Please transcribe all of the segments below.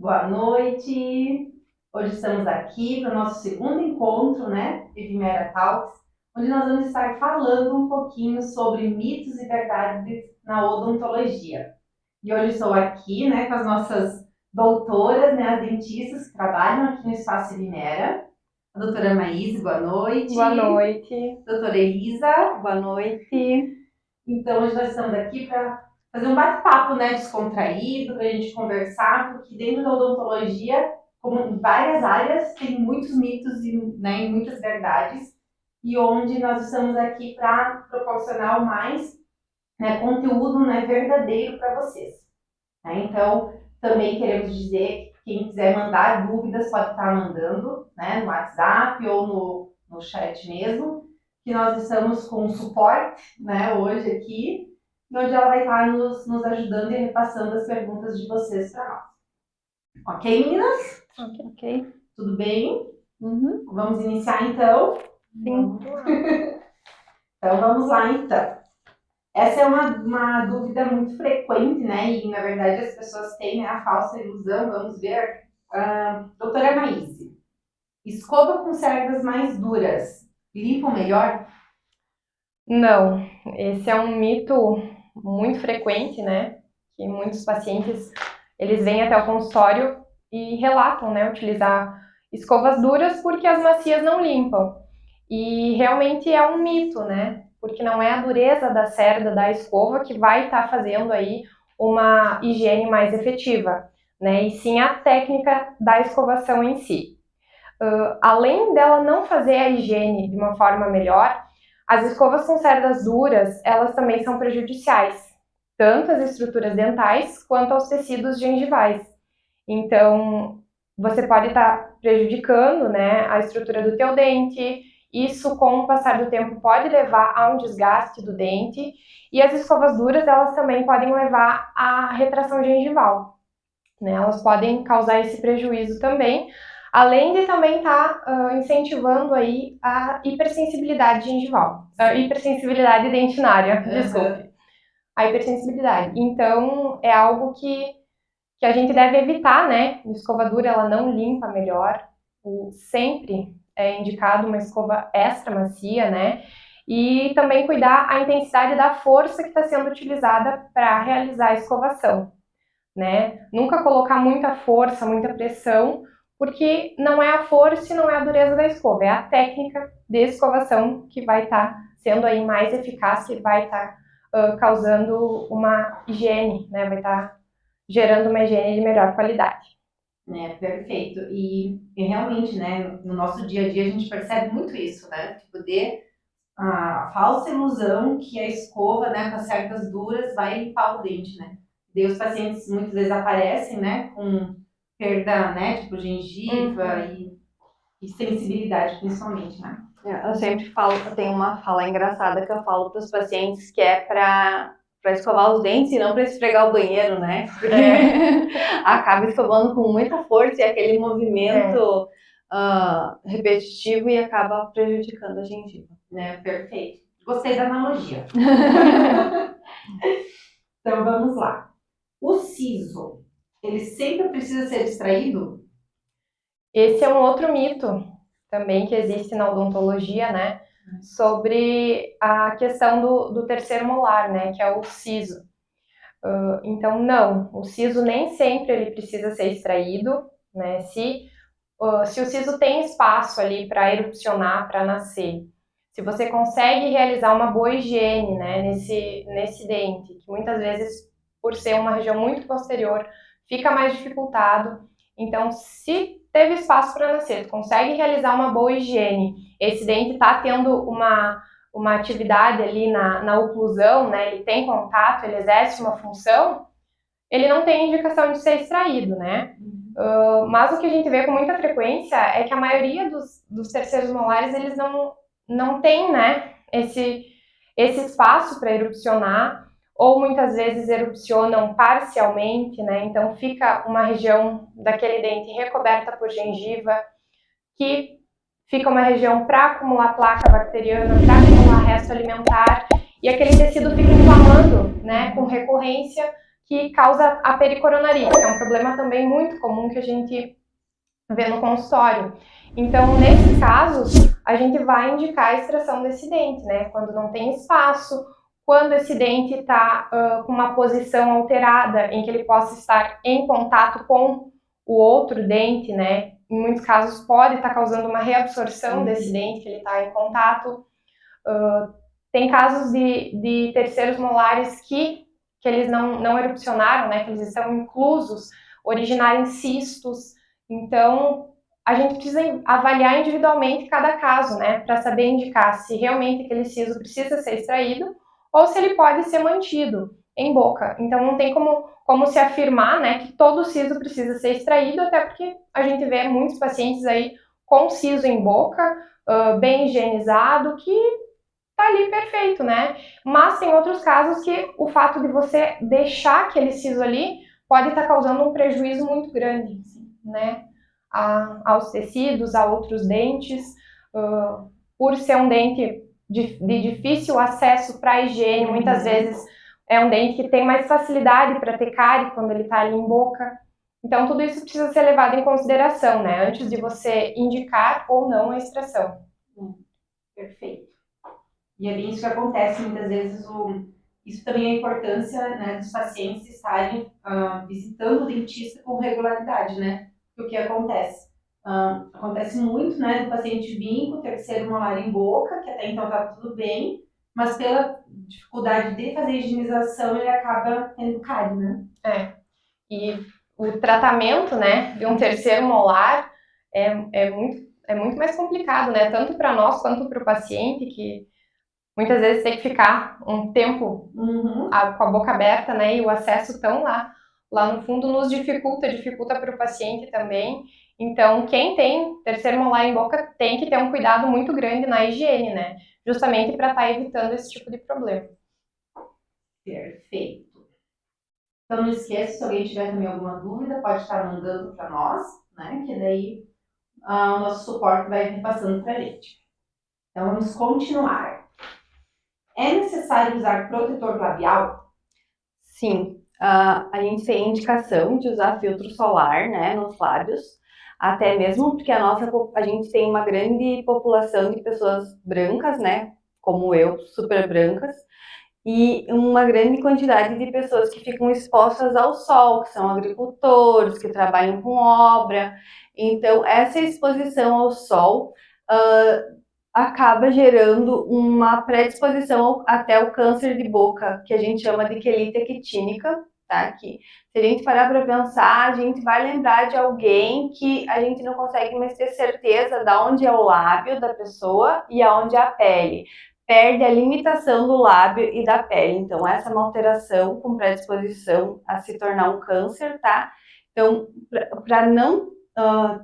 Boa noite! Hoje estamos aqui para o nosso segundo encontro, né, Vivimera Talks, onde nós vamos estar falando um pouquinho sobre mitos e verdades na odontologia. E hoje estou aqui, né, com as nossas doutoras, né, as dentistas que trabalham aqui no Espaço Vivimera. A doutora Maís, boa noite. Boa noite. Doutora Elisa. Boa noite. Então, hoje nós estamos aqui para fazer um bate-papo, né, descontraído, para a gente conversar, porque dentro da odontologia, como em várias áreas, tem muitos mitos e, né, e muitas verdades, e onde nós estamos aqui para proporcionar o mais, né, conteúdo, né, verdadeiro para vocês. Né? Então, também queremos dizer que quem quiser mandar dúvidas pode estar mandando, né, no WhatsApp ou no chat mesmo, que nós estamos com suporte, né, hoje aqui, onde ela vai estar nos ajudando e repassando as perguntas de vocês para nós. Ok, meninas? Ok. Tudo bem? Uhum. Vamos iniciar então? Sim. Então vamos lá então. Essa é uma dúvida muito frequente, né? E na verdade as pessoas têm, né, a falsa ilusão. Vamos ver. Doutora Maíse, escova com cerdas mais duras limpam melhor? Não, esse é um mito muito frequente, né? Que muitos pacientes, eles vêm até o consultório e relatam, né, utilizar escovas duras porque as macias não limpam. E realmente é um mito, né? Porque não é a dureza da cerda da escova que vai estar fazendo aí uma higiene mais efetiva, né? E sim a técnica da escovação em si. Além dela não fazer a higiene de uma forma melhor, as escovas com cerdas duras, elas também são prejudiciais, tanto às estruturas dentais quanto aos tecidos gengivais. Então, você pode estar prejudicando, né, a estrutura do teu dente. Isso, com o passar do tempo, pode levar a um desgaste do dente. E as escovas duras, elas também podem levar à retração gengival, né? Elas podem causar esse prejuízo também, além de também estar incentivando aí a hipersensibilidade gengival, a hipersensibilidade dentinária, desculpe, a hipersensibilidade. Então, é algo que a gente deve evitar, né? A escova dura, ela não limpa melhor, sempre é indicado uma escova extra macia, né? E também cuidar a intensidade da força que está sendo utilizada para realizar a escovação, né? Nunca colocar muita força, muita pressão, porque não é a força e não é a dureza da escova, é a técnica de escovação que vai estar sendo aí mais eficaz, que vai estar causando uma higiene, né? Vai estar gerando uma higiene de melhor qualidade. Perfeito. E realmente, né, no nosso dia a dia a gente percebe muito isso, né? Tipo, a falsa ilusão que a escova, né, com as cerdas duras vai limpar o dente, né? Daí os pacientes muitas vezes aparecem, né, com perda, né, tipo gengiva e sensibilidade principalmente, né? Eu sempre falo, eu tenho uma fala engraçada que eu falo para os pacientes que é para escovar os dentes e não para esfregar o banheiro, né? Porque acaba escovando com muita força e aquele movimento repetitivo e acaba prejudicando a gengiva. Perfeito. Gostei da analogia. Então vamos lá. O siso, ele sempre precisa ser extraído? Esse é um outro mito também que existe na odontologia, né? Sobre a questão do terceiro molar, né? Que é o siso. Então, não, o siso nem sempre ele precisa ser extraído, né? Se o siso tem espaço ali para erupcionar, para nascer, se você consegue realizar uma boa higiene, né, nesse dente, que muitas vezes, por ser uma região muito posterior, fica mais dificultado. Então, se teve espaço para nascer, consegue realizar uma boa higiene, esse dente está tendo uma atividade ali na oclusão, né, ele tem contato, ele exerce uma função, ele não tem indicação de ser extraído, né? Mas o que a gente vê com muita frequência é que a maioria dos terceiros molares, eles não tem, né, esse espaço para erupcionar, ou muitas vezes erupcionam parcialmente, né? Então fica uma região daquele dente recoberta por gengiva, que fica uma região para acumular placa bacteriana, para acumular resto alimentar, e aquele tecido fica inflamando, né, com recorrência, que causa a pericoronarite, que é um problema também muito comum que a gente vê no consultório. Então, nesses casos, a gente vai indicar a extração desse dente, né? Quando não tem espaço, quando esse dente está com uma posição alterada, em que ele possa estar em contato com o outro dente, né? Em muitos casos pode estar causando uma reabsorção desse dente que ele está em contato. Tem casos de terceiros molares que eles não erupcionaram, né? Que eles estão inclusos, originarem cistos. Então, a gente precisa avaliar individualmente cada caso, né? Para saber indicar se realmente aquele siso precisa ser extraído ou se ele pode ser mantido em boca. Então, não tem como se afirmar, né, que todo siso precisa ser extraído, até porque a gente vê muitos pacientes aí com siso em boca, bem higienizado, que tá ali perfeito, né? Mas tem outros casos que o fato de você deixar aquele siso ali pode estar causando um prejuízo muito grande, né? Aos tecidos, a outros dentes, por ser um dente de difícil acesso para a higiene, muitas vezes é um dente que tem mais facilidade para ter cárie quando ele está ali em boca. Então, tudo isso precisa ser levado em consideração, né? Antes de você indicar ou não a extração. Perfeito. E é bem isso que acontece muitas vezes. Isso também é a importância, né, dos pacientes estarem visitando o dentista com regularidade, né? Porque o que acontece? Acontece muito, né, do paciente vir com o terceiro molar em boca, que até então estava tudo bem, mas pela dificuldade de fazer a higienização, ele acaba tendo cárie, né? E o tratamento, né, de um terceiro molar é muito mais complicado, né? Tanto para nós quanto para o paciente, que muitas vezes tem que ficar um tempo com a boca aberta, né? E o acesso tão lá no fundo nos dificulta para o paciente também. Então, quem tem terceiro molar em boca tem que ter um cuidado muito grande na higiene, né? Justamente para estar evitando esse tipo de problema. Perfeito. Então, não esqueça, se alguém tiver também alguma dúvida, pode estar mandando para nós, né? Que daí o nosso suporte vai repassando para a gente. Então, vamos continuar. É necessário usar protetor labial? Sim, a gente tem indicação de usar filtro solar, né, nos lábios, até mesmo porque a gente tem uma grande população de pessoas brancas, né, como eu, super brancas, e uma grande quantidade de pessoas que ficam expostas ao sol, que são agricultores, que trabalham com obra. Então, essa exposição ao sol acaba gerando uma predisposição até o câncer de boca, que a gente chama de quelite actínica, tá? Que se a gente parar para pensar, a gente vai lembrar de alguém que a gente não consegue mais ter certeza de onde é o lábio da pessoa e aonde é a pele. Perde a limitação do lábio e da pele. Então, essa é uma alteração com predisposição a se tornar um câncer, tá? Então, para não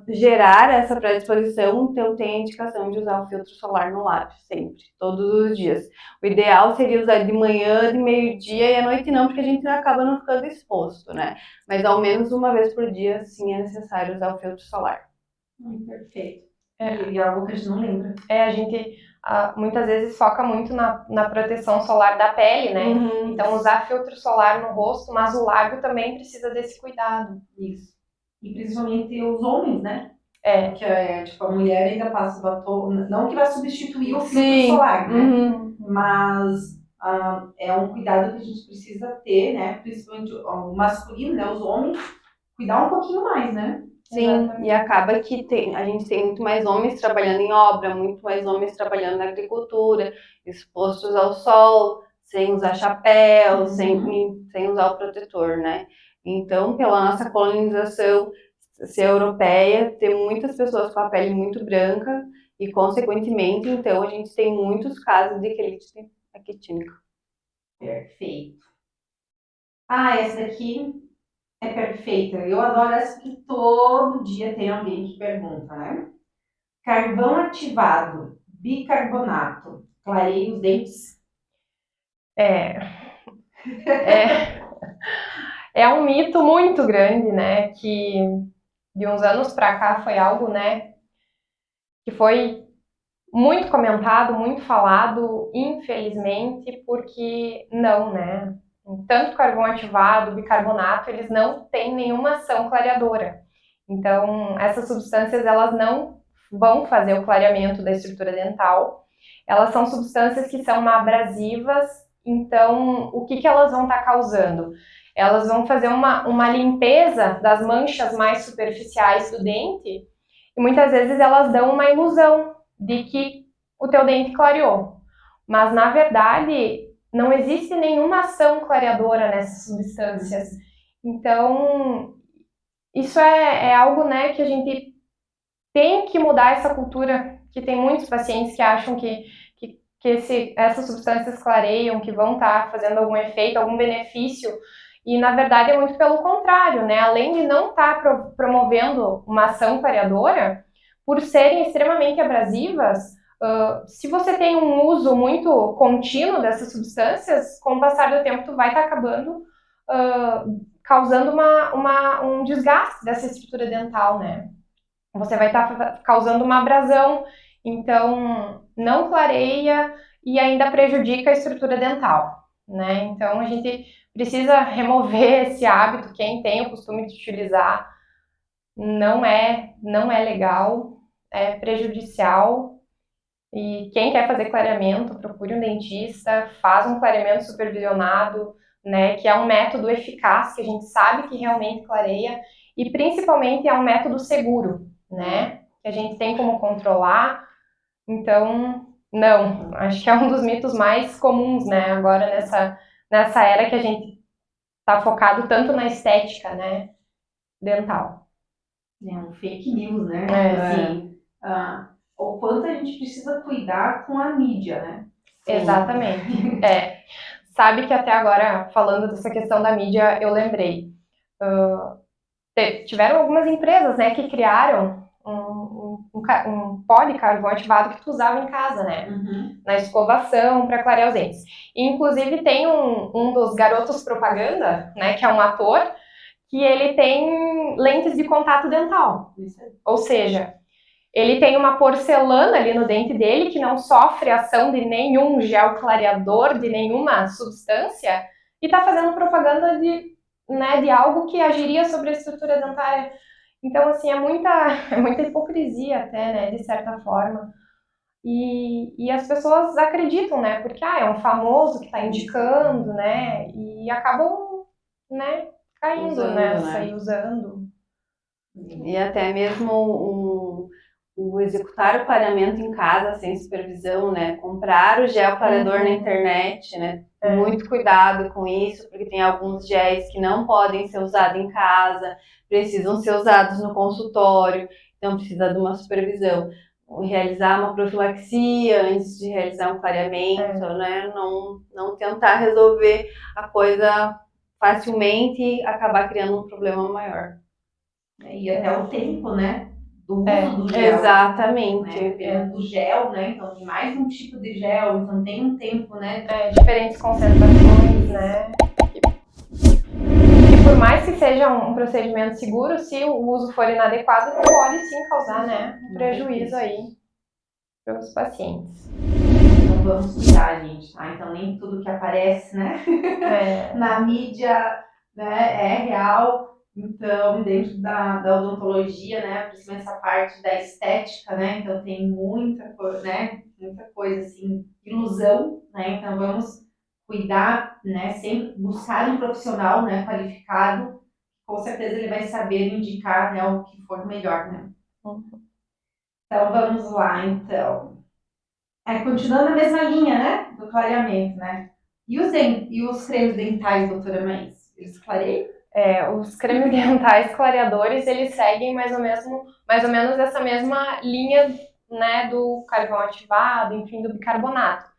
gerar essa predisposição, então tem a indicação de usar o filtro solar no lábio, sempre, todos os dias. O ideal seria usar de manhã, de meio-dia e à noite não, porque a gente acaba não ficando exposto, né? Mas ao menos uma vez por dia, sim, é necessário usar o filtro solar. Perfeito. E algo que a gente não lembra. A gente muitas vezes foca muito na proteção solar da pele, né? Então, usar filtro solar no rosto, mas o lábio também precisa desse cuidado. Isso. E principalmente os homens, né? Que tipo, a mulher ainda passa batom, não que vai substituir o filtro solar, né? Mas é um cuidado que a gente precisa ter, né? Principalmente o masculino, né? Os homens, cuidar um pouquinho mais, né? Sim, exatamente. E acaba que a gente tem muito mais homens trabalhando em obra, muito mais homens trabalhando na agricultura, expostos ao sol, sem usar chapéu, sem usar o protetor, né? Então, pela nossa colonização ser europeia, tem muitas pessoas com a pele muito branca e, consequentemente, então, a gente tem muitos casos de quelite actínica. Perfeito. Essa daqui é perfeita. Eu adoro essa porque todo dia tem alguém que pergunta, né? Carvão ativado, bicarbonato, clareia os dentes? É um mito muito grande, né? Que de uns anos para cá foi algo, né? Que foi muito comentado, muito falado, infelizmente, porque não, né? tanto carvão ativado, bicarbonato, eles não têm nenhuma ação clareadora. Então, essas substâncias, elas não vão fazer o clareamento da estrutura dental. Elas são substâncias que são abrasivas, então, o que elas vão estar causando? Elas vão fazer uma limpeza das manchas mais superficiais do dente, e muitas vezes elas dão uma ilusão de que o teu dente clareou. Mas, na verdade, não existe nenhuma ação clareadora nessas substâncias. Então, isso é algo, né, que a gente tem que mudar essa cultura, que tem muitos pacientes que acham que essas substâncias clareiam, que vão estar fazendo algum efeito, algum benefício, e na verdade é muito pelo contrário, né? Além de não estar promovendo uma ação clareadora, por serem extremamente abrasivas, se você tem um uso muito contínuo dessas substâncias, com o passar do tempo tu vai estar acabando causando um desgaste dessa estrutura dental, né? Você vai estar causando uma abrasão, então não clareia e ainda prejudica a estrutura dental, né? Então a gente precisa remover esse hábito. Quem tem o costume de utilizar, não é legal, é prejudicial. E quem quer fazer clareamento, procure um dentista, faz um clareamento supervisionado, né, que é um método eficaz, que a gente sabe que realmente clareia, e principalmente é um método seguro, né, que a gente tem como controlar. Então, não, acho que é um dos mitos mais comuns, né, agora nessa era que a gente está focado tanto na estética, né, dental. É um fake news, né? Sim. O quanto a gente precisa cuidar com a mídia, né? Exatamente. Sabe que até agora, falando dessa questão da mídia, eu lembrei. Tiveram algumas empresas, né, que criaram um pó de carvão ativado que tu usava em casa, né? Uhum. Na escovação, para clarear os dentes. E, inclusive, tem um dos garotos propaganda, né, que é um ator, que ele tem lentes de contato dental. Ou seja, ele tem uma porcelana ali no dente dele que não sofre ação de nenhum gel clareador, de nenhuma substância, e está fazendo propaganda de algo que agiria sobre a estrutura dentária. Então, assim, é muita hipocrisia até, né, de certa forma. E as pessoas acreditam, né, porque é um famoso que está indicando, né, e acabam, né, caindo Usando, nessa né? e usando. E até mesmo o executar o clareamento em casa sem supervisão, né? Comprar o gel clareador na internet, né? Muito cuidado com isso, porque tem alguns géis que não podem ser usados em casa, precisam ser usados no consultório, então precisa de uma supervisão. Realizar uma profilaxia antes de realizar um clareamento, né? Não tentar resolver a coisa facilmente e acabar criando um problema maior. E até o tempo, né? Do uso do gel. Exatamente. Né? Dependendo do gel, né? Então tem mais de um tipo de gel, então tem um tempo, né? Diferentes concentrações, né? E por mais que seja um procedimento seguro, se o uso for inadequado, pode sim causar, né, um prejuízo aí para os pacientes. Então vamos cuidar, gente, tá? Então nem tudo que aparece, né? Na mídia, né, é real. Então, dentro da odontologia, né, principalmente essa parte da estética, né, então tem muita coisa, assim, ilusão, né, então vamos cuidar, né, sempre buscar um profissional, né, qualificado, com certeza ele vai saber indicar, né, o que for melhor, né. Então, vamos lá, então. Continuando a mesma linha, né, do clareamento, né. E os cremes dentais, doutora Maís? Eles clareiam? Os cremes dentais clareadores, eles seguem mais ou menos essa mesma linha, né, do carvão ativado, enfim, do bicarbonato.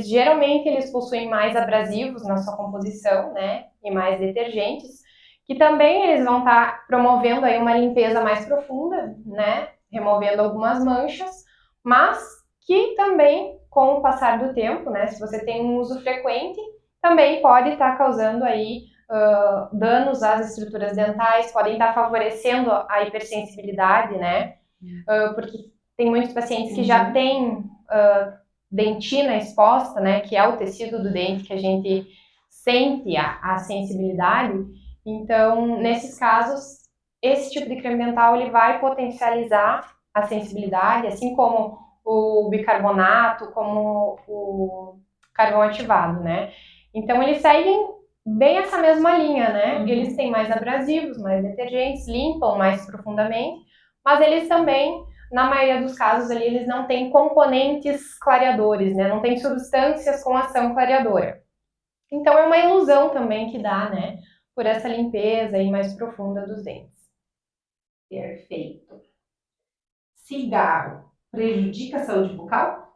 Geralmente eles possuem mais abrasivos na sua composição, né, e mais detergentes, que também eles vão estar promovendo aí uma limpeza mais profunda, né, removendo algumas manchas, mas que também, com o passar do tempo, né, se você tem um uso frequente, também pode estar causando aí danos às estruturas dentais, podem estar favorecendo a hipersensibilidade, né? Porque tem muitos pacientes que já têm dentina exposta, né? Que é o tecido do dente que a gente sente a sensibilidade, então, nesses casos, esse tipo de creme dental ele vai potencializar a sensibilidade, assim como o bicarbonato, como o carvão ativado, né? Então, eles seguem bem essa mesma linha, né? Eles têm mais abrasivos, mais detergentes, limpam mais profundamente, mas eles também, na maioria dos casos, ali, eles não têm componentes clareadores, né? Não tem substâncias com ação clareadora. Então, é uma ilusão também que dá, né? Por essa limpeza aí mais profunda dos dentes. Perfeito. Cigarro prejudica a saúde bucal?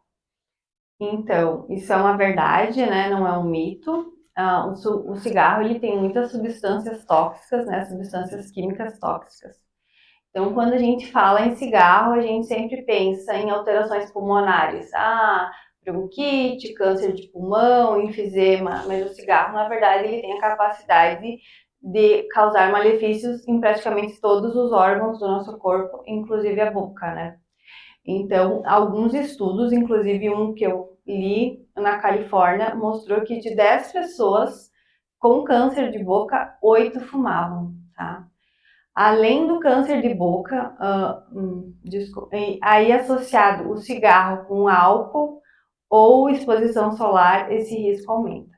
Então, isso é uma verdade, né? Não é um mito. O cigarro ele tem muitas substâncias tóxicas, né? Substâncias químicas tóxicas. Então, quando a gente fala em cigarro, a gente sempre pensa em alterações pulmonares. Bronquite, câncer de pulmão, enfisema. Mas o cigarro, na verdade, ele tem a capacidade de causar malefícios em praticamente todos os órgãos do nosso corpo, inclusive a boca, né? Então, alguns estudos, inclusive um que eu li na Califórnia, mostrou que de 10 pessoas com câncer de boca, 8 fumavam, tá? Além do câncer de boca, aí associado o cigarro com álcool ou exposição solar, esse risco aumenta.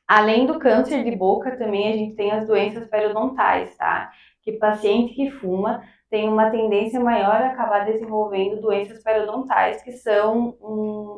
Além do câncer de boca, também a gente tem as doenças periodontais, tá? Que paciente que fuma tem uma tendência maior a acabar desenvolvendo doenças periodontais, que são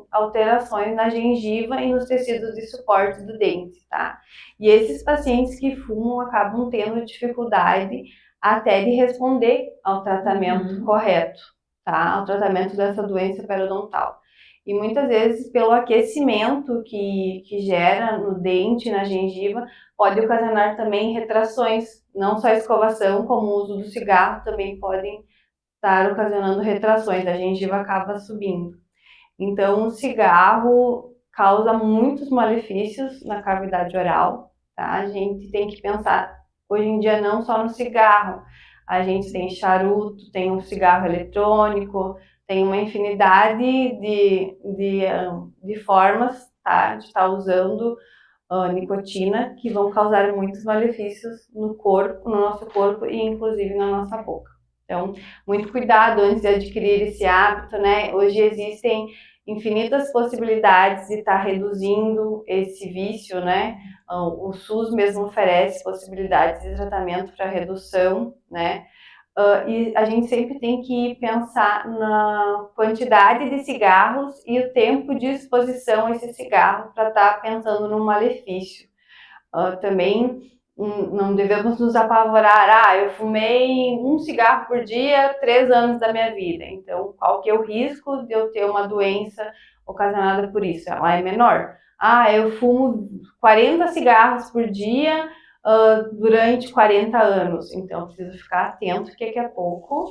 alterações na gengiva e nos tecidos de suporte do dente, tá? E esses pacientes que fumam acabam tendo dificuldade até de responder ao tratamento correto, tá? Ao tratamento dessa doença periodontal. E muitas vezes, pelo aquecimento que gera no dente, na gengiva, pode ocasionar também retrações, não só a escovação, como o uso do cigarro também podem estar ocasionando retrações, a gengiva acaba subindo. Então, o cigarro causa muitos malefícios na cavidade oral, tá? A gente tem que pensar, hoje em dia, não só no cigarro, a gente tem charuto, tem um cigarro eletrônico, tem uma infinidade de formas, tá, de estar usando nicotina que vão causar muitos malefícios no corpo, no nosso corpo e inclusive na nossa boca. Então, muito cuidado antes de adquirir esse hábito, né? Hoje existem infinitas possibilidades de estar reduzindo esse vício, né? O SUS mesmo oferece possibilidades de tratamento para redução, né? E a gente sempre tem que pensar na quantidade de cigarros e o tempo de exposição a esse cigarro para estar pensando no malefício. Também não devemos nos apavorar, eu fumei um cigarro por dia 3 anos da minha vida, então qual que é o risco de eu ter uma doença ocasionada por isso? Ela é menor. Eu fumo 40 cigarros por dia durante 40 anos, então eu preciso ficar atento que daqui a pouco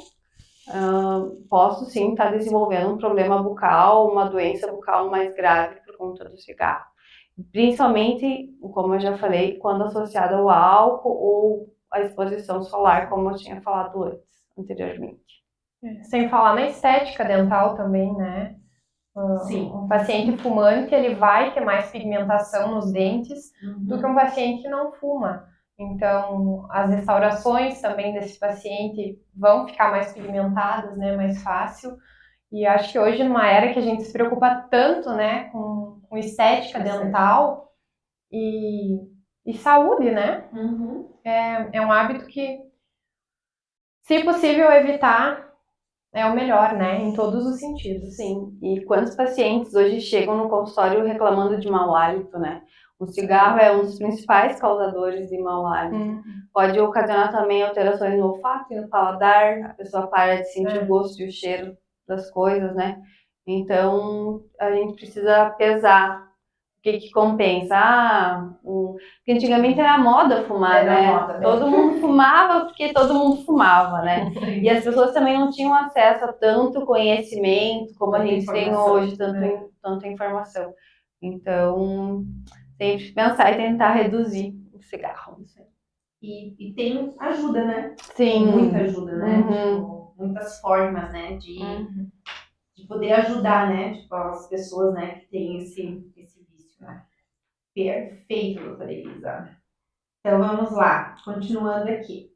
posso sim estar desenvolvendo um problema bucal, uma doença bucal mais grave por conta do cigarro. Principalmente, como eu já falei, quando associado ao álcool ou à exposição solar, como eu tinha falado anteriormente. Sem falar na estética dental também, né? Sim. Um paciente fumante, ele vai ter mais pigmentação nos dentes do que um paciente que não fuma. Então, as restaurações também desse paciente vão ficar mais pigmentadas, né? Mais fácil. E acho que hoje, numa era que a gente se preocupa tanto, né? Com estética dental e saúde, né? É um hábito que, se possível evitar, é o melhor, né? Em todos os sentidos. Sim, e quantos pacientes hoje chegam no consultório reclamando de mau hálito, né? O cigarro é um dos principais causadores de mau hálito. Pode ocasionar também alterações no olfato e no paladar, a pessoa para de sentir o gosto e o cheiro das coisas, né? Então, a gente precisa pesar o que compensa. Porque antigamente era moda fumar, Era né? moda, né? Todo mundo fumava porque todo mundo fumava, né? E as pessoas também não tinham acesso a tanto conhecimento como a gente tem hoje, tanta informação. Então, sempre pensar e tentar reduzir o cigarro. E tem ajuda, né? Sim. Muita ajuda, né? Tipo, muitas formas, né? De poder ajudar, né? Tipo, as pessoas, né? Que têm esse vício, né? Perfeito, doutora Elisa. Então vamos lá, continuando aqui.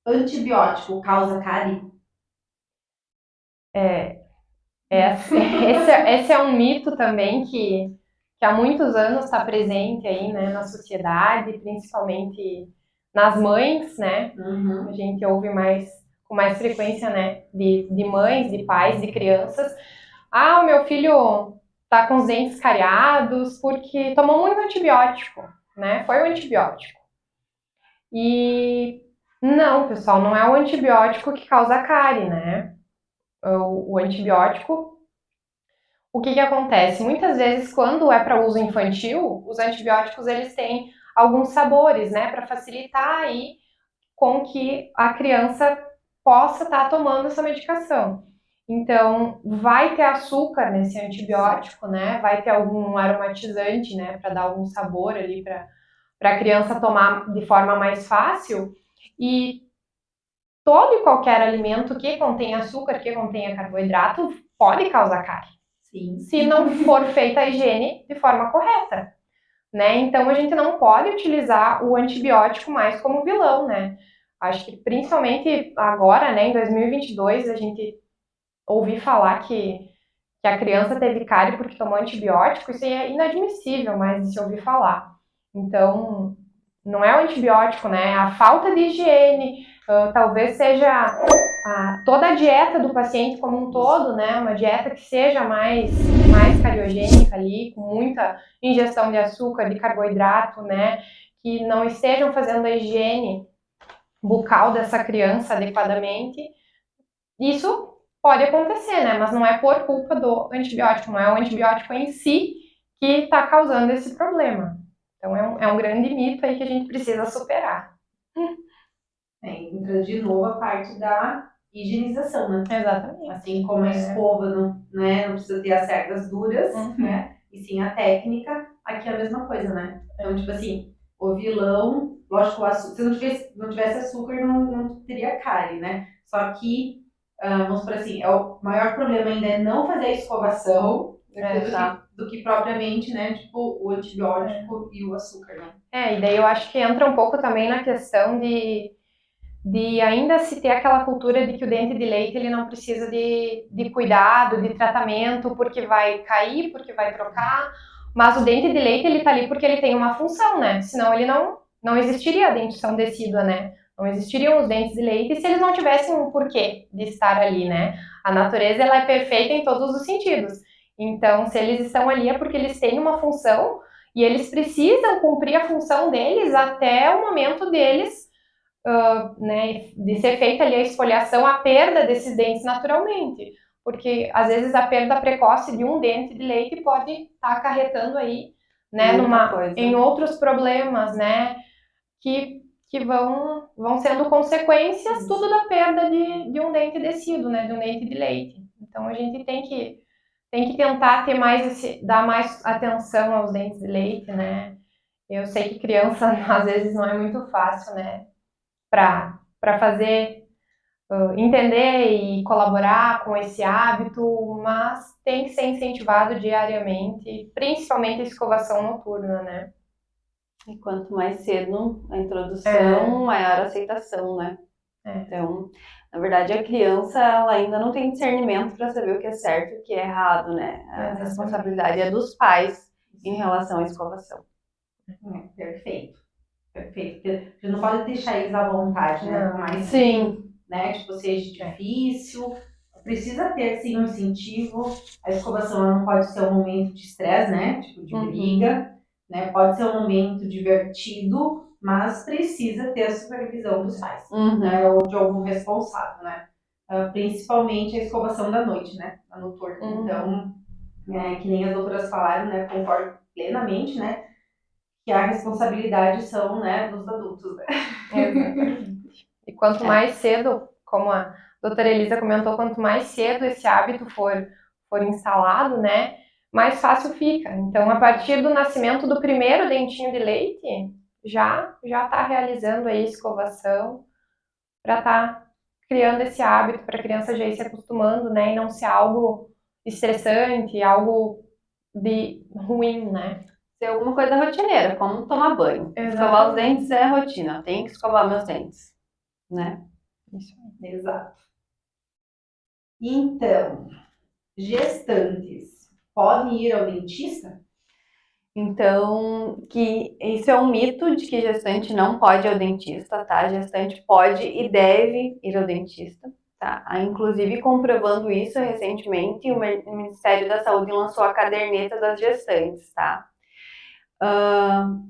Antibiótico causa cárie? Esse é um mito também que há muitos anos está presente aí, né, na sociedade, principalmente nas mães, né? A gente ouve com mais frequência, né, de mães, de pais, de crianças. Ah, o meu filho tá com os dentes cariados porque tomou muito antibiótico, né? Foi o antibiótico. E não, pessoal, não é o antibiótico que causa cárie, né? O antibiótico, o que acontece? Muitas vezes, quando é para uso infantil, os antibióticos eles têm alguns sabores, né, para facilitar aí com que a criança possa estar tomando essa medicação. Então, vai ter açúcar nesse antibiótico, né? Vai ter algum aromatizante, né, para dar algum sabor ali para a criança tomar de forma mais fácil. E todo e qualquer alimento que contém açúcar, que contenha carboidrato, pode causar cárie. Sim. Se não for feita a higiene de forma correta, né? Então a gente não pode utilizar o antibiótico mais como vilão, né? Acho que principalmente agora, né, em 2022, a gente ouvir falar que a criança teve cárie porque tomou antibiótico, isso é inadmissível mais de se ouvir falar. Então, não é o antibiótico, né? É a falta de higiene, talvez seja toda a dieta do paciente como um todo, né? Uma dieta que seja mais cariogênica ali, com muita ingestão de açúcar, de carboidrato, né? Que não estejam fazendo a higiene bucal dessa criança adequadamente. Isso pode acontecer, né? Mas não é por culpa do antibiótico, não é o antibiótico em si que está causando esse problema. Então é um grande mito aí que a gente precisa superar. Entra de novo a parte da higienização, né? Exatamente. Assim como a escova não precisa ter as cerdas duras, né? E sim a técnica, aqui é a mesma coisa, né? Então, tipo assim, o vilão, lógico, se não tivesse açúcar, não teria cárie, né? Só que, vamos por assim, o maior problema ainda é não fazer a escovação do que propriamente, né? Tipo, o antibiótico e o açúcar, né? E daí eu acho que entra um pouco também na questão de ainda se ter aquela cultura de que o dente de leite ele não precisa de cuidado, de tratamento, porque vai cair, porque vai trocar, mas o dente de leite ele tá ali porque ele tem uma função, né? Senão ele não existiria a dentição decídua, né? Não existiriam os dentes de leite se eles não tivessem um porquê de estar ali, né? A natureza ela é perfeita em todos os sentidos. Então, se eles estão ali é porque eles têm uma função e eles precisam cumprir a função deles até o momento deles né, de ser feita ali a esfoliação, a perda desses dentes naturalmente, porque às vezes a perda precoce de um dente de leite pode estar acarretando aí, né, em outros problemas, né, que vão sendo consequências tudo da perda de um dente decíduo, né, de um dente de leite. Então a gente tem que tentar ter dar mais atenção aos dentes de leite, né. Eu sei que criança às vezes não é muito fácil, né, para fazer entender e colaborar com esse hábito, mas tem que ser incentivado diariamente, principalmente a escovação noturna, né? E quanto mais cedo a introdução, maior a aceitação, né? Então, na verdade, a criança ela ainda não tem discernimento para saber o que é certo e o que é errado, né? A responsabilidade é dos pais em relação à escovação. Perfeito. Perfeito. Porque a gente não pode deixar eles à vontade, né? Mas, sim. Né? Tipo, seja difícil. Precisa ter, sim, um incentivo. A escovação não pode ser um momento de estresse, né? Tipo, de briga. Né? Pode ser um momento divertido, mas precisa ter a supervisão dos pais. Né? Ou de algum responsável, né? Principalmente a escovação da noite, né? A noturna. Então, que nem as doutoras falaram, né? Concordo plenamente, né? Que a responsabilidade são, né, dos adultos, né? Exatamente. E quanto mais cedo, como a doutora Elisa comentou, quanto mais cedo esse hábito for instalado, né, mais fácil fica. Então, a partir do nascimento do primeiro dentinho de leite, já está realizando aí a escovação para estar criando esse hábito para a criança já ir se acostumando, né, e não ser algo estressante, algo de ruim, né? ser alguma coisa rotineira, como tomar banho. Escovar os dentes é rotina, tenho que escovar meus dentes, né? Isso. Exato. Então, gestantes podem ir ao dentista? Então, que isso é um mito de que gestante não pode ir ao dentista, tá? Gestante pode e deve ir ao dentista, tá? Inclusive, comprovando isso recentemente, o Ministério da Saúde lançou a caderneta das gestantes, tá?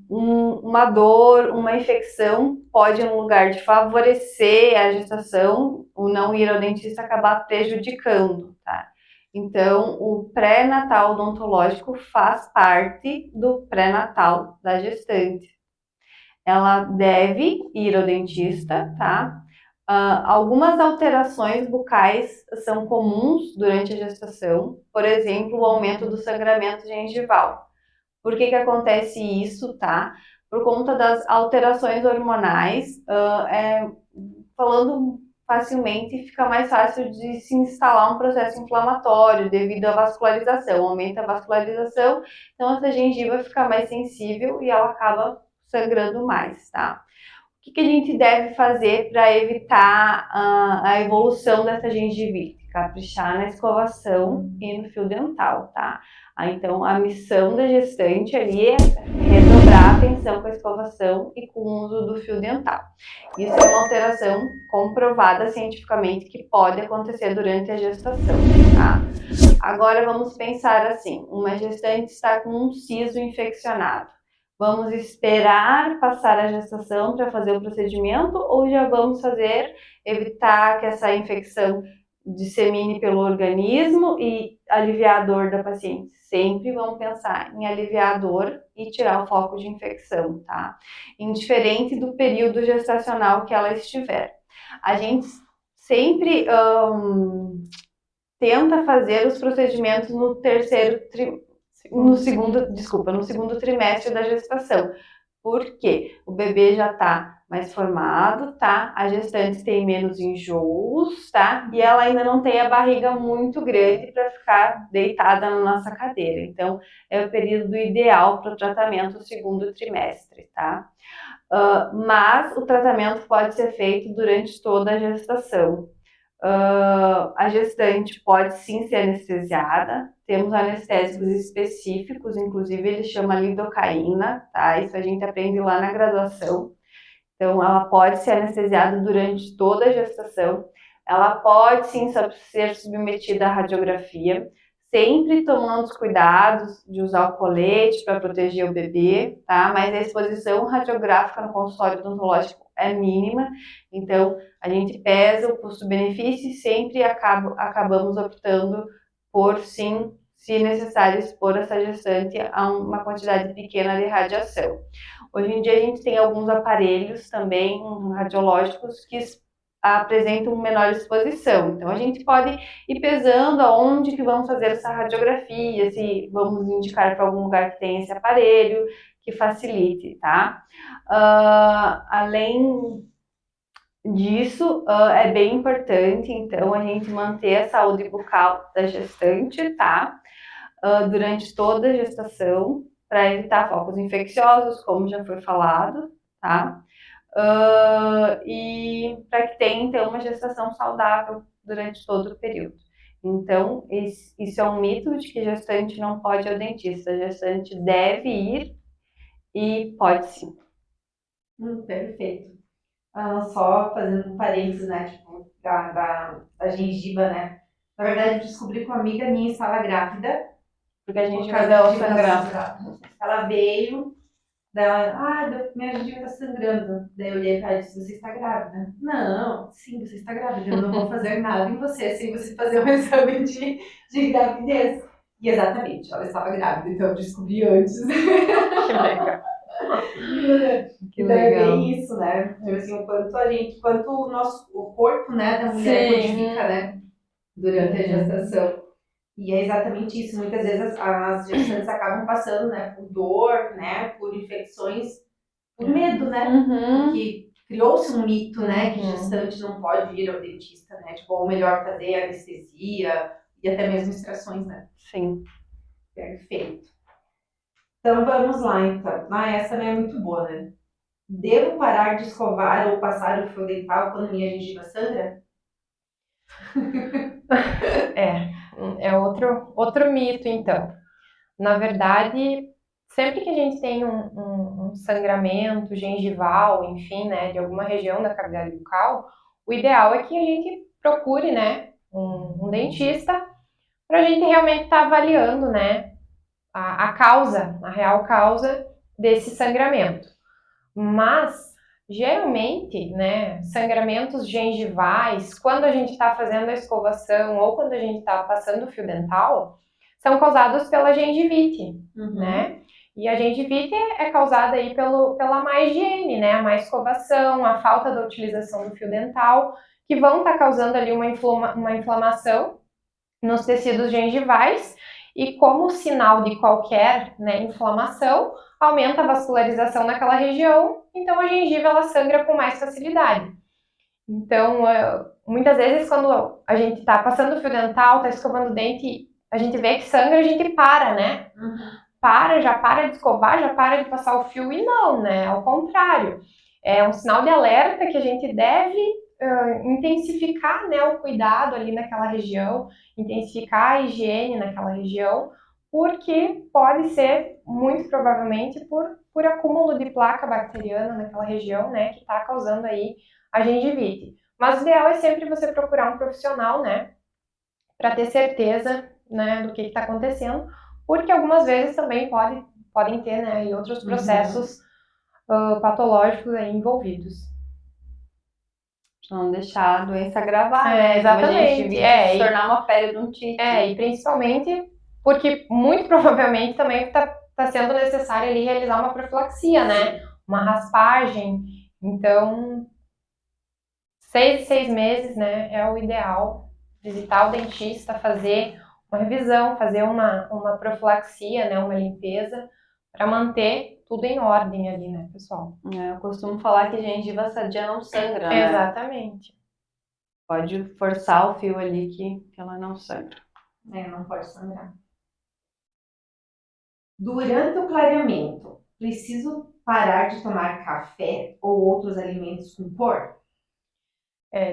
Uma dor, uma infecção pode, no lugar de favorecer a gestação, o não ir ao dentista acabar prejudicando, tá? Então, o pré-natal odontológico faz parte do pré-natal da gestante. Ela deve ir ao dentista, tá? Algumas alterações bucais são comuns durante a gestação, por exemplo, o aumento do sangramento gengival. Por que acontece isso, tá? Por conta das alterações hormonais, falando facilmente, fica mais fácil de se instalar um processo inflamatório devido à vascularização. Aumenta a vascularização, então essa gengiva fica mais sensível e ela acaba sangrando mais, tá? O que a gente deve fazer para evitar a evolução dessa gengivite? Caprichar na escovação e no fio dental, tá? Então, a missão da gestante ali é redobrar a atenção com a escovação e com o uso do fio dental. Isso é uma alteração comprovada cientificamente que pode acontecer durante a gestação, tá? Agora, vamos pensar assim, uma gestante está com um siso infeccionado. Vamos esperar passar a gestação para fazer o procedimento ou já vamos evitar que essa infecção dissemine pelo organismo e aliviar a dor da paciente? Sempre vamos pensar em aliviar a dor e tirar o foco de infecção, tá? Indiferente do período gestacional que ela estiver. A gente sempre tenta fazer os procedimentos no segundo trimestre da gestação. Por quê? O bebê já está mais formado, tá? A gestante tem menos enjoos, tá? E ela ainda não tem a barriga muito grande para ficar deitada na nossa cadeira. Então, é o período ideal para o tratamento, o segundo trimestre, tá? Mas o tratamento pode ser feito durante toda a gestação. A gestante pode sim ser anestesiada, temos anestésicos específicos, inclusive ele chama lidocaína, tá? Isso a gente aprende lá na graduação. Então, ela pode ser anestesiada durante toda a gestação, ela pode sim ser submetida à radiografia, sempre tomando os cuidados de usar o colete para proteger o bebê, tá? Mas a exposição radiográfica no consultório odontológico é mínima, então a gente pesa o custo-benefício e sempre acabamos optando por sim, se necessário, expor essa gestante a uma quantidade pequena de radiação. Hoje em dia a gente tem alguns aparelhos também radiológicos que apresentam menor exposição. Então a gente pode ir pesando aonde que vamos fazer essa radiografia, se vamos indicar para algum lugar que tenha esse aparelho, que facilite, tá? Além disso, é bem importante, então, a gente manter a saúde bucal da gestante, tá? Durante toda a gestação, para evitar focos infecciosos, como já foi falado, tá? E para que tenha, então, uma gestação saudável durante todo o período. Então, isso é um mito de que gestante não pode ir ao dentista. A gestante deve ir e pode sim. Perfeito. Só fazendo um parênteses, né, tipo, da gengiva, né? Na verdade, eu descobri que uma amiga minha estava grávida. Porque a gengiva dela sangrava. Ela veio, minha gengiva está sangrando. Daí eu olhei para ela e disse, você está grávida? Não, sim, você está grávida. Eu não vou fazer nada em você sem você fazer um exame de gravidez. E exatamente, ela estava grávida, então eu descobri antes. Que legal. Que então legal. É bem isso, né? Assim, quanto o corpo, né, da mulher modifica, né, durante a gestação. E é exatamente isso. Muitas vezes as gestantes acabam passando, né, por dor, né, por infecções, por medo, né? Porque criou-se um mito, né, que gestante não pode ir ao dentista, né? Tipo, ou melhor fazer anestesia e até mesmo extrações, né? Sim. Perfeito. Então vamos lá, então. Essa também é muito boa, né? Devo parar de escovar ou passar o fio dental quando minha gengiva sangra? É outro mito, então. Na verdade, sempre que a gente tem um sangramento gengival, enfim, né, de alguma região da cavidade bucal, o ideal é que a gente procure, né, um dentista para a gente realmente estar avaliando, né, a causa, a real causa desse sangramento. Mas, geralmente, né, sangramentos gengivais, quando a gente está fazendo a escovação ou quando a gente está passando o fio dental, são causados pela gengivite, né? E a gengivite é causada aí pela má higiene, né? A má escovação, a falta da utilização do fio dental, que vão estar causando ali uma inflamação nos tecidos gengivais, e como sinal de qualquer, né, inflamação, aumenta a vascularização naquela região, então a gengiva ela sangra com mais facilidade. Então, muitas vezes quando a gente está passando o fio dental, está escovando o dente, a gente vê que sangra, a gente para, né? Já para de escovar, já para de passar o fio, e não, né? Ao contrário. É um sinal de alerta que a gente deve intensificar, né, o cuidado ali naquela região, intensificar a higiene naquela região, porque pode ser, muito provavelmente, por acúmulo de placa bacteriana naquela região, né, que está causando aí a gengivite. Mas o ideal é sempre você procurar um profissional, né, para ter certeza, né, do que está acontecendo, porque algumas vezes também podem ter, né, aí outros processos patológicos aí envolvidos. Pra não deixar a doença agravar, né? Exatamente. Se tornar uma periodontite. E principalmente porque muito provavelmente também está sendo necessário ali realizar uma profilaxia, né? Uma raspagem. Então, 6 meses, né, é o ideal. Visitar o dentista, fazer uma revisão, fazer uma profilaxia, né, uma limpeza, para manter tudo em ordem ali, né, pessoal? Eu costumo falar que gengiva sadia não sangra, né? Exatamente. Pode forçar o fio ali que ela não sangra. Não pode sangrar. Durante o clareamento, preciso parar de tomar café ou outros alimentos com cor?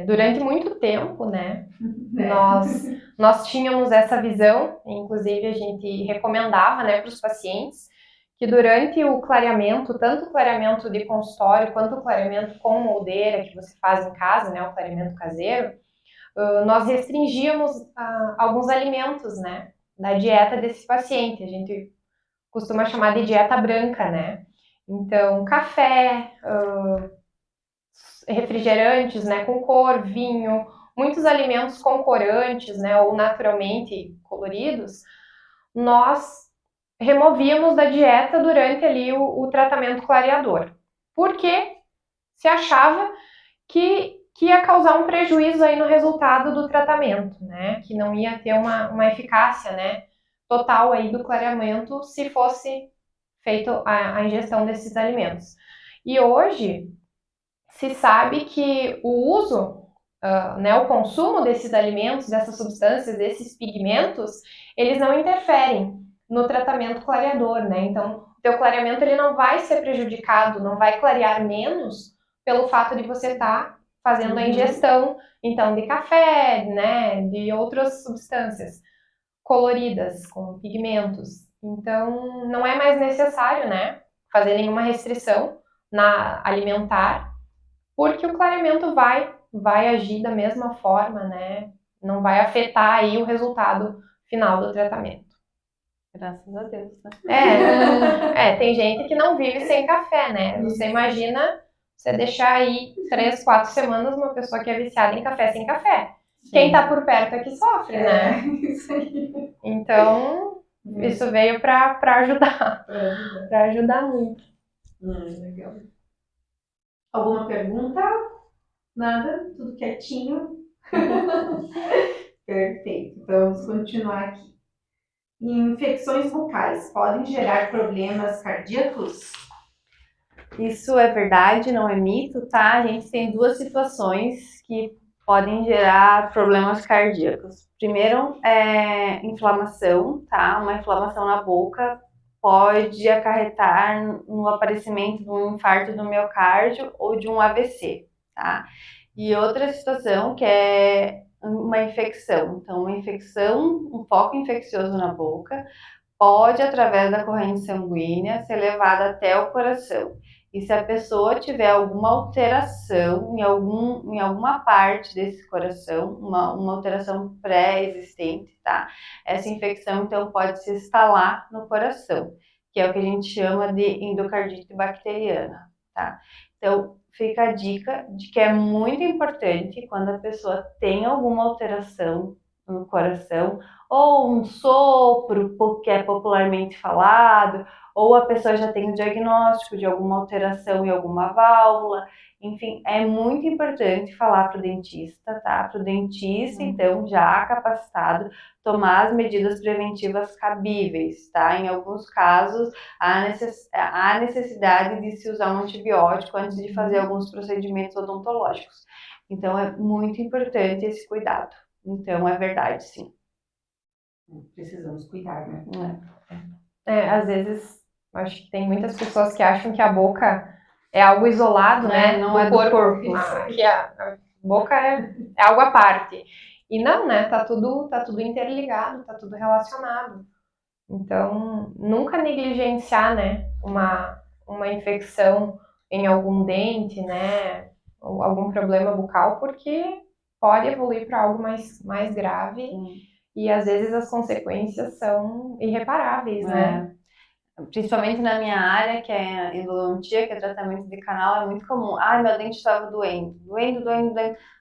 Durante muito tempo, né, nós tínhamos essa visão, inclusive a gente recomendava, né, para os pacientes, que durante o clareamento, tanto o clareamento de consultório quanto o clareamento com moldeira que você faz em casa, né, o clareamento caseiro, nós restringíamos alguns alimentos, né, da dieta desse paciente. A gente costuma chamar de dieta branca, né? Então, café, refrigerantes, né, com cor, vinho, muitos alimentos com corantes, né, ou naturalmente coloridos, nós removíamos da dieta durante ali o tratamento clareador, porque se achava que ia causar um prejuízo aí no resultado do tratamento, né, que não ia ter uma eficácia, né, total aí do clareamento se fosse feito a ingestão desses alimentos. E hoje se sabe que o uso, né, o consumo desses alimentos, dessas substâncias, desses pigmentos, eles não interferem no tratamento clareador, né? Então, o teu clareamento ele não vai ser prejudicado, não vai clarear menos pelo fato de você estar fazendo a ingestão, então, de café, né, de outras substâncias coloridas, com pigmentos. Então, não é mais necessário, né, fazer nenhuma restrição na alimentar, porque o clareamento vai agir da mesma forma, né? Não vai afetar aí o resultado final do tratamento. Graças a Deus, né? Tem gente que não vive sem café, né? Você imagina você deixar aí 3, 4 semanas uma pessoa que é viciada em café sem café. Sim. Quem tá por perto é que sofre, né? Isso aí. Então, isso veio para ajudar. Para ajudar muito. Legal. Alguma pergunta? Nada? Tudo quietinho? Perfeito. Então, vamos continuar aqui. Infecções bucais podem gerar problemas cardíacos? Isso é verdade, não é mito, tá? A gente tem duas situações que podem gerar problemas cardíacos. Primeiro é inflamação, tá? Uma inflamação na boca pode acarretar no aparecimento de um infarto do miocárdio ou de um AVC, tá? E outra situação que é uma infecção. Então, uma infecção, um foco infeccioso na boca, pode, através da corrente sanguínea, ser levada até o coração. E se a pessoa tiver alguma alteração em alguma parte desse coração, uma alteração pré-existente, tá? Essa infecção, então, pode se instalar no coração, que é o que a gente chama de endocardite bacteriana, tá? Então, fica a dica de que é muito importante quando a pessoa tem alguma alteração no coração, ou um sopro, que é popularmente falado, ou a pessoa já tem o diagnóstico de alguma alteração em alguma válvula. Enfim, é muito importante falar para o dentista, tá? Para o dentista, então, já capacitado, tomar as medidas preventivas cabíveis, tá? Em alguns casos, há necessidade de se usar um antibiótico antes de fazer alguns procedimentos odontológicos. Então, é muito importante esse cuidado. Então, é verdade, sim. Precisamos cuidar, né? Às vezes, acho que tem muitas pessoas que acham que a boca é algo isolado, né? Não é do corpo. Que a boca é algo à parte. E não, né? Tá tudo interligado, tá tudo relacionado. Então, nunca negligenciar, né? Uma infecção em algum dente, né? Ou algum problema bucal, porque pode evoluir para algo mais grave. E às vezes as consequências são irreparáveis, né? Principalmente na minha área, que é endodontia, que é tratamento de canal, é muito comum. Meu dente estava doendo.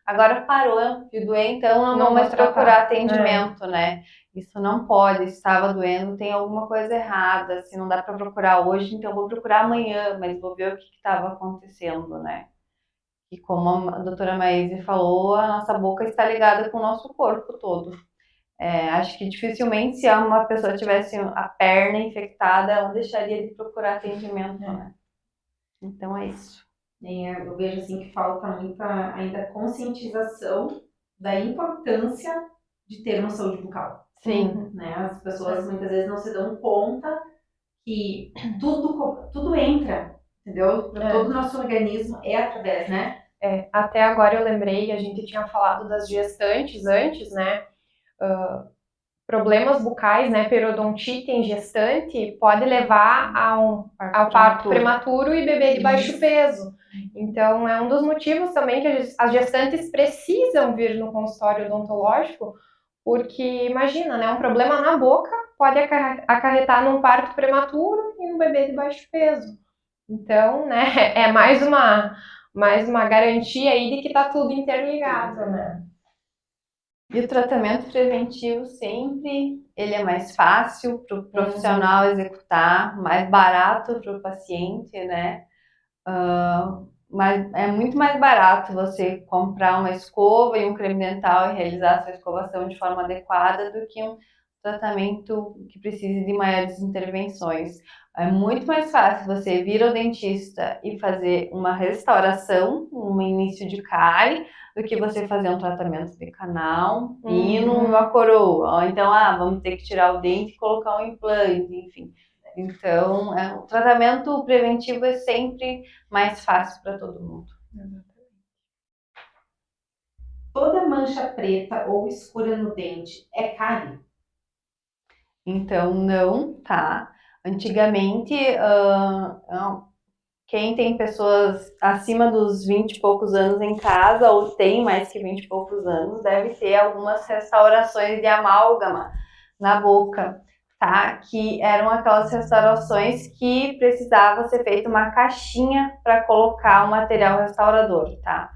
Agora parou de doer, então não vou mais procurar atendimento, né? Isso não pode, estava doendo, tem alguma coisa errada. Se não dá para procurar hoje, então vou procurar amanhã, mas vou ver o que estava acontecendo, né? E como a doutora Maíse falou, a nossa boca está ligada com o nosso corpo todo. Acho que dificilmente, se uma pessoa tivesse a perna infectada, ela deixaria de procurar atendimento, né? Então é isso. Eu vejo assim que falta muita ainda conscientização da importância de ter uma saúde bucal. Sim. Né? As pessoas muitas vezes não se dão conta que tudo entra, entendeu? Todo o nosso organismo é através, né? Até agora eu lembrei, a gente tinha falado das gestantes antes, né? Problemas bucais, né, periodontite em gestante, pode levar ao parto prematuro e bebê de baixo peso. Então, é um dos motivos também que as gestantes precisam vir no consultório odontológico, porque, imagina, né, um problema na boca pode acarretar num parto prematuro e um bebê de baixo peso. Então, né, é mais uma garantia aí de que tá tudo interligado, né? E o tratamento preventivo sempre, ele é mais fácil para o profissional executar, mais barato para o paciente, né? Mas é muito mais barato você comprar uma escova e um creme dental e realizar a sua escovação de forma adequada do que um tratamento que precise de maiores intervenções. É muito mais fácil você vir ao dentista e fazer uma restauração, um início de cárie, do que você fazer um tratamento de canal, pino e uma coroa. Ou então, vamos ter que tirar o dente e colocar um implante, enfim. Então, o tratamento preventivo é sempre mais fácil para todo mundo. Toda mancha preta ou escura no dente é cárie? Então, não, tá? Antigamente, quem tem pessoas acima dos 20 e poucos anos em casa, ou tem mais que 20 e poucos anos, deve ter algumas restaurações de amálgama na boca, tá? Que eram aquelas restaurações que precisava ser feita uma caixinha para colocar o material restaurador, tá?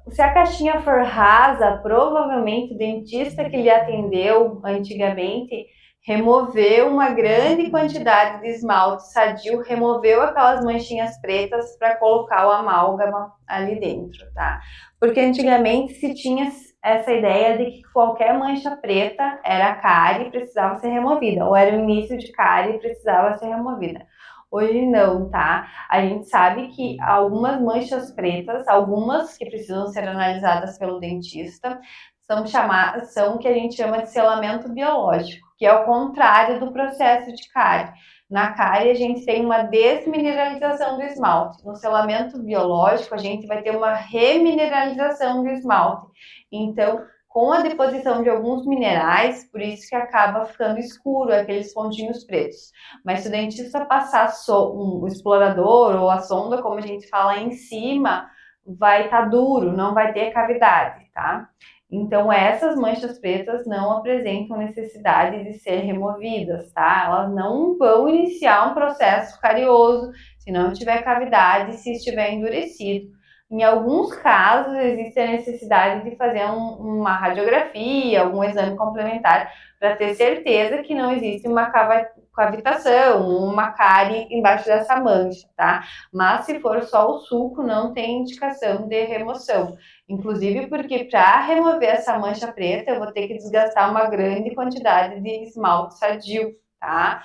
Se a caixinha for rasa, provavelmente o dentista que lhe atendeu antigamente removeu uma grande quantidade de esmalte sadio, removeu aquelas manchinhas pretas para colocar o amálgama ali dentro, tá? Porque antigamente se tinha essa ideia de que qualquer mancha preta era cárie e precisava ser removida, ou era o início de cárie e precisava ser removida. Hoje não, tá? A gente sabe que algumas manchas pretas, algumas que precisam ser analisadas pelo dentista, são o que a gente chama de selamento biológico, que é o contrário do processo de cárie. Na cárie, a gente tem uma desmineralização do esmalte. No selamento biológico, a gente vai ter uma remineralização do esmalte. Então, com a deposição de alguns minerais, por isso que acaba ficando escuro, aqueles pontinhos pretos. Mas se o dentista passar o explorador ou a sonda, como a gente fala, em cima, vai estar duro, não vai ter cavidade, tá? Então, essas manchas pretas não apresentam necessidade de ser removidas, tá? Elas não vão iniciar um processo carioso se não tiver cavidade, se estiver endurecido. Em alguns casos, existe a necessidade de fazer uma radiografia, algum exame complementar, para ter certeza que não existe uma cavitação, uma cárie embaixo dessa mancha, tá? Mas se for só o sulco, não tem indicação de remoção. Inclusive porque para remover essa mancha preta, eu vou ter que desgastar uma grande quantidade de esmalte sadio, tá?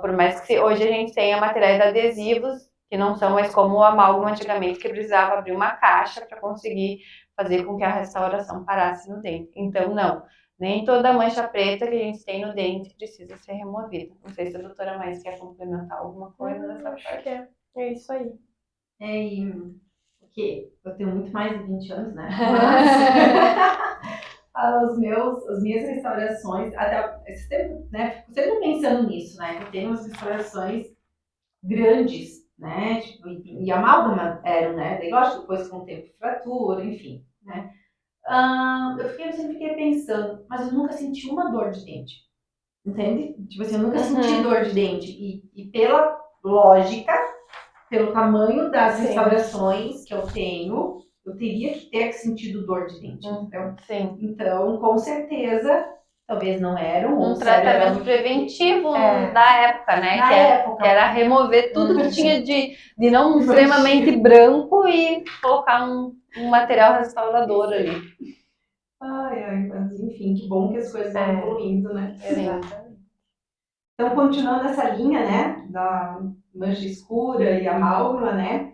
Por mais que hoje a gente tenha materiais adesivos, que não são mais como o amálgama antigamente, que precisava abrir uma caixa para conseguir fazer com que a restauração parasse no dente. Então, não. Nem toda mancha preta que a gente tem no dente precisa ser removida. Não sei se a doutora Mais quer complementar alguma coisa nessa parte. É isso aí. Porque eu tenho muito mais de 20 anos, né? Mas as minhas restaurações, até esse tempo, né? Fico sempre pensando nisso, né? Eu tenho umas restaurações grandes, né? Tipo, e amálgama eram, né? Daí, lógico, depois com o tempo, fratura, enfim, né? Eu sempre fiquei pensando, mas eu nunca senti uma dor de dente, entende? Tipo assim, eu nunca senti dor de dente. E pela lógica, pelo tamanho das restaurações que eu tenho, eu teria que ter sentido dor de dente, entendeu? Sim. Então, com certeza, talvez não era um tratamento preventivo da época, né? Que era remover tudo que tinha de não extremamente branco e colocar um material restaurador ali. Mas enfim, que bom que as coisas vão evoluindo, né? Exatamente. Então, continuando essa linha, né, da mancha escura e amálgama, né?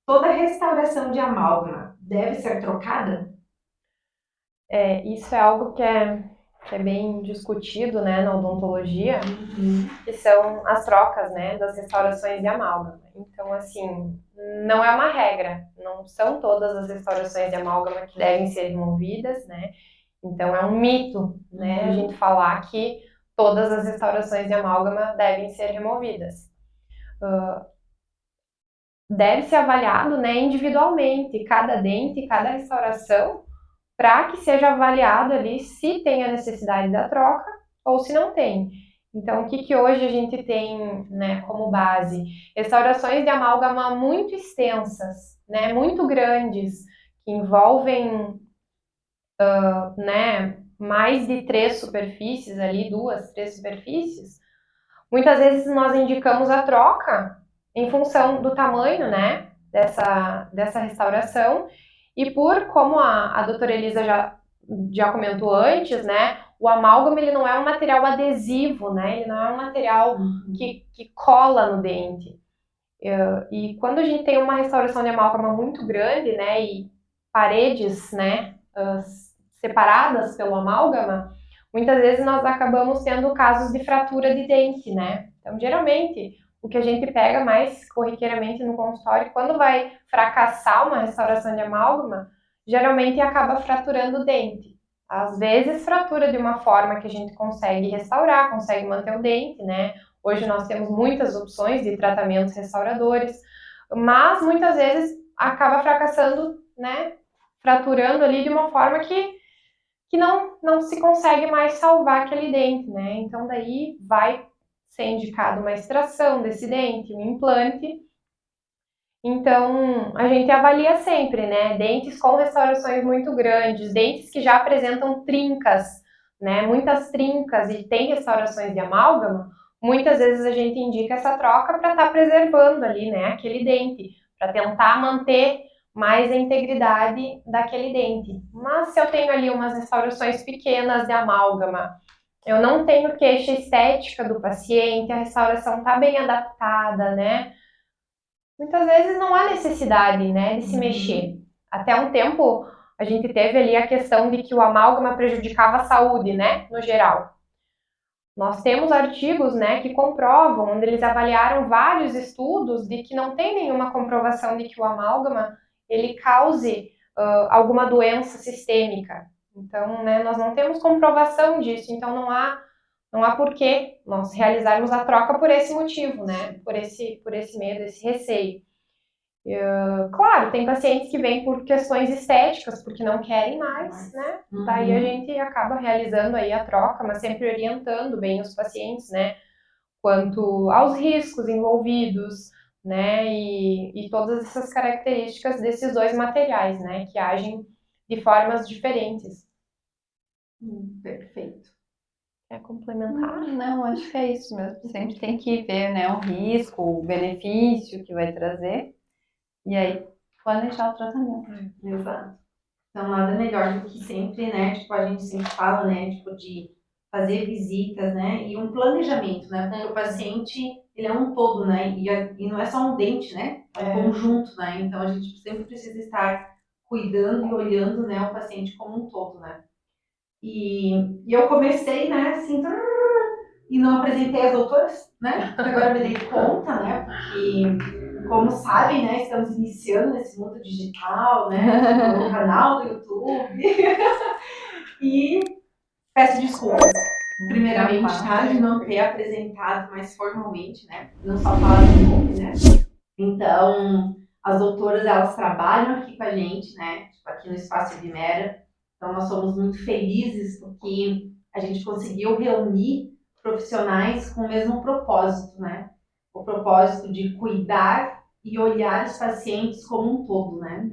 Toda restauração de amálgama deve ser trocada? Isso é algo que é bem discutido, né, na odontologia, que são as trocas, né, das restaurações de amálgama. Então, assim, não é uma regra, não são todas as restaurações de amálgama que devem ser removidas, né? Então, é um mito, né, a gente falar que todas as restaurações de amálgama devem ser removidas. Deve ser avaliado, né, individualmente, cada dente, cada restauração, para que seja avaliado ali se tem a necessidade da troca ou se não tem. Então, o que hoje a gente tem, né, como base? Restaurações de amálgama muito extensas, né, muito grandes, que envolvem né, mais de 3 superfícies ali, 2, 3 superfícies. Muitas vezes nós indicamos a troca em função do tamanho, né, dessa restauração. E como a doutora Elisa já comentou antes, né, o amálgama ele não é um material adesivo, né, ele não é um material que cola no dente. E quando a gente tem uma restauração de amálgama muito grande, né, e paredes, né, separadas pelo amálgama, muitas vezes nós acabamos tendo casos de fratura de dente, né. Então, geralmente, o que a gente pega mais corriqueiramente no consultório, quando vai fracassar uma restauração de amálgama, geralmente acaba fraturando o dente. Às vezes fratura de uma forma que a gente consegue restaurar, consegue manter o dente, né? Hoje nós temos muitas opções de tratamentos restauradores, mas muitas vezes acaba fracassando, né? Fraturando ali de uma forma que não se consegue mais salvar aquele dente, né? Então daí vai ser indicado uma extração desse dente, um implante. Então, a gente avalia sempre, né? Dentes com restaurações muito grandes, dentes que já apresentam trincas, né? Muitas trincas e tem restaurações de amálgama, muitas vezes a gente indica essa troca para estar preservando ali, né? Aquele dente, para tentar manter mais a integridade daquele dente. Mas se eu tenho ali umas restaurações pequenas de amálgama, eu não tenho queixa estética do paciente, a restauração está bem adaptada, né? Muitas vezes não há necessidade, né, de se mexer. Até um tempo a gente teve ali a questão de que o amálgama prejudicava a saúde, né, no geral. Nós temos artigos, né, que comprovam, onde eles avaliaram vários estudos de que não tem nenhuma comprovação de que o amálgama ele cause alguma doença sistêmica. Então, né, nós não temos comprovação disso, então não há por que nós realizarmos a troca por esse motivo, né, por esse medo, esse receio. Claro, tem pacientes que vêm por questões estéticas, porque não querem mais, né? Daí a gente acaba realizando aí a troca, mas sempre orientando bem os pacientes, né? Quanto aos riscos envolvidos, né? E todas essas características desses dois materiais, né? Que agem de formas diferentes. Perfeito. Quer complementar? Não, acho que é isso mesmo. Sempre tem que ver, né, o risco, o benefício que vai trazer. E aí, planejar o tratamento. Exato. Então, nada melhor do que sempre, né? Tipo, a gente sempre fala, né? Tipo, de fazer visitas, né? E um planejamento, né? Porque o paciente, ele é um todo, né? E não é só um dente, né? É um conjunto, né? Então, a gente sempre precisa estar cuidando e olhando, né? O paciente como um todo, né? E eu comecei, né? Assim, e não apresentei as doutoras, né? Agora me dei conta, né? Porque, como sabem, né? Estamos iniciando nesse mundo digital, né? No canal do YouTube. E peço desculpas, primeiramente, tá? De não ter apresentado mais formalmente, né? Não só falar do nome, né? Então, as doutoras, elas trabalham aqui com a gente, né? Tipo, aqui no Espaço Vimera. Então, nós somos muito felizes porque a gente conseguiu reunir profissionais com o mesmo propósito, né? O propósito de cuidar e olhar os pacientes como um todo, né?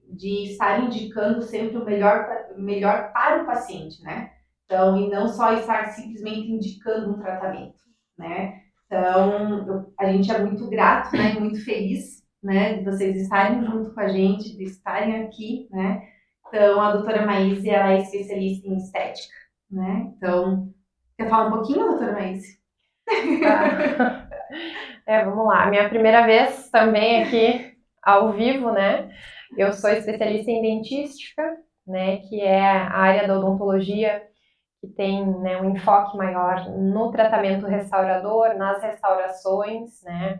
De estar indicando sempre o melhor para o paciente, né? Então, e não só estar simplesmente indicando um tratamento, né? Então, a gente é muito grato, né? E muito feliz, né? De vocês estarem junto com a gente, de estarem aqui, né? Então, a doutora Maíse, ela é especialista em estética, né? Então, quer falar um pouquinho, doutora Maíse? Vamos lá. Minha primeira vez também aqui ao vivo, né? Eu sou especialista em dentística, né? Que é a área da odontologia que tem, né, um enfoque maior no tratamento restaurador, nas restaurações, né?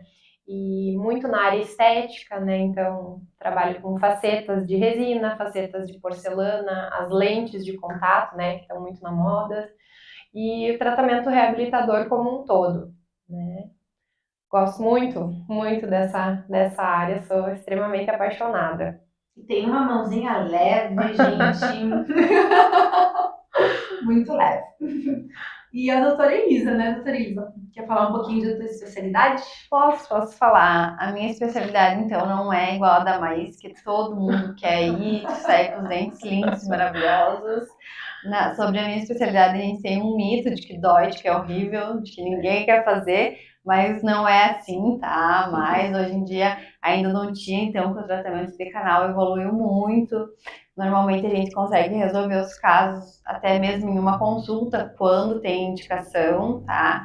E muito na área estética, né? Então, trabalho com facetas de resina, facetas de porcelana, as lentes de contato, né? Que estão muito na moda. E o tratamento reabilitador como um todo, né? Gosto muito, muito dessa área, sou extremamente apaixonada. Tem uma mãozinha leve, gente. Muito leve. E a doutora Elisa, né, doutora Elisa? Quer falar um pouquinho da tua especialidade? Posso falar. A minha especialidade, então, não é igual a da Maís, que todo mundo quer ir, sair com os dentes lindos e maravilhosos. Sobre a minha especialidade, a gente tem um mito de que dói, de que é horrível, de que ninguém quer fazer, mas não é assim, tá? Mas hoje em dia ainda não tinha, então, que o tratamento de canal evoluiu muito. Normalmente a gente consegue resolver os casos até mesmo em uma consulta, quando tem indicação, tá?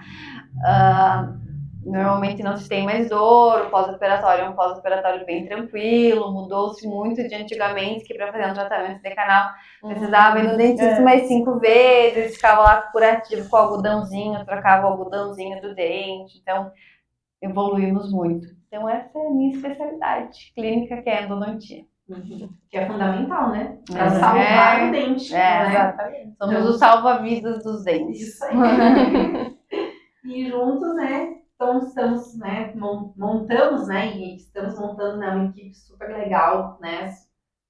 Normalmente não se tem mais dor, o pós-operatório é um pós-operatório bem tranquilo, mudou-se muito de antigamente, que para fazer um tratamento de canal precisava ir no dentista mais 5 vezes, ficava lá curativo com o algodãozinho, trocava o algodãozinho do dente, então evoluímos muito. Então essa é a minha especialidade clínica, que é endodontia. Que é fundamental, né? Para salvar o dente. Né? Exatamente. Somos os salva-vidas dos dentes. Isso aí. E juntos, né? Então estamos, né? Montamos, né? E estamos montando, né, uma equipe super legal, né?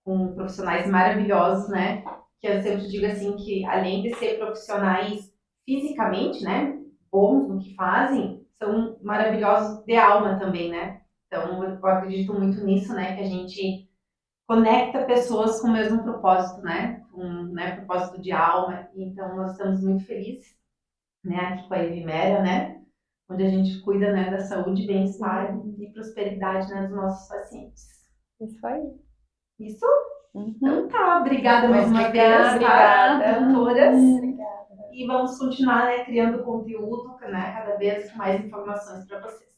Com profissionais maravilhosos, né? Que eu sempre digo assim que além de ser profissionais fisicamente, né? Bons no que fazem, são maravilhosos de alma também, né? Então eu acredito muito nisso, né? Que a gente conecta pessoas com o mesmo propósito, né? Um propósito de alma. Então, nós estamos muito felizes, né? Aqui com a Evimera, né? Onde a gente cuida, né, da saúde, bem-estar e prosperidade, né, dos nossos pacientes. Isso aí. Isso? Então tá, obrigada mais uma vez, Obrigada, doutoras. Obrigada. E vamos continuar, né, criando conteúdo, né, cada vez com mais informações para vocês.